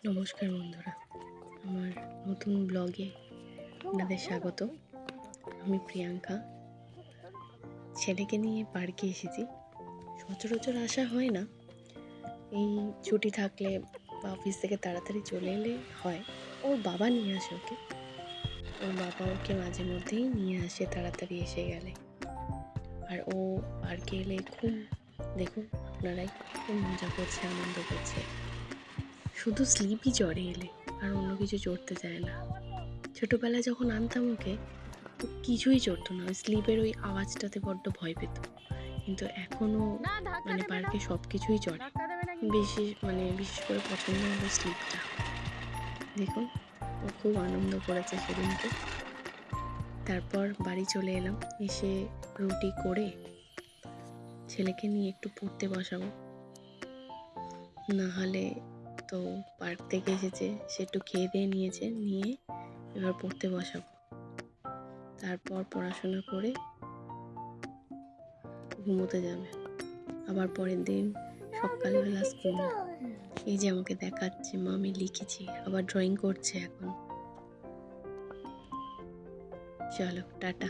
নমস্কার বন্ধুরা, আমার নতুন ব্লগে আপনাদের স্বাগত। আমি প্রিয়াঙ্কা। ছেলেকে নিয়ে পার্কে এসেছি। সচরাচর আসা হয় না, এই ছুটি থাকলে বা অফিস থেকে তাড়াতাড়ি চলে এলে হয়। ওর বাবা নিয়ে আসে ওকে, ওর বাবা ওকে মাঝে মধ্যেই নিয়ে আসে তাড়াতাড়ি এসে গেলে। আর ও পার্কে এলে খুব, দেখুন আপনারাই, খুব মজা করছে, আনন্দ করছে। শুধু স্লিপই চড়ে এলে, আর অন্য কিছু চড়তে চায় না। ছোটোবেলায় যখন আনতাম ওকে, ও কিছুই চড়তো না, ওই স্লিপের ওই আওয়াজটাতে বড্ড ভয় পেত। কিন্তু এখনও পার্কে সব কিছুই চড়ে। বিশেষ করে পছন্দ হলো স্লিপটা। দেখুন, ও খুব আনন্দ করেছে সেদিনকে। তারপর বাড়ি চলে এলাম, এসে রুটি করে ছেলেকে নিয়ে একটু পড়তে বসাবো। না হলে তো পার্ক থেকে এসেছে, সে একটু খেয়ে দিয়ে নিয়ে এবার পড়তে বসাবো। তারপর পড়াশোনা করে ঘুমোতে যাবে। আবার পরের দিন সকালবেলা স্কুল। এই যে আমাকে দেখাচ্ছে, মা আমি লিখেছি, আবার ড্রয়িং করছে এখন। চলো টাটা।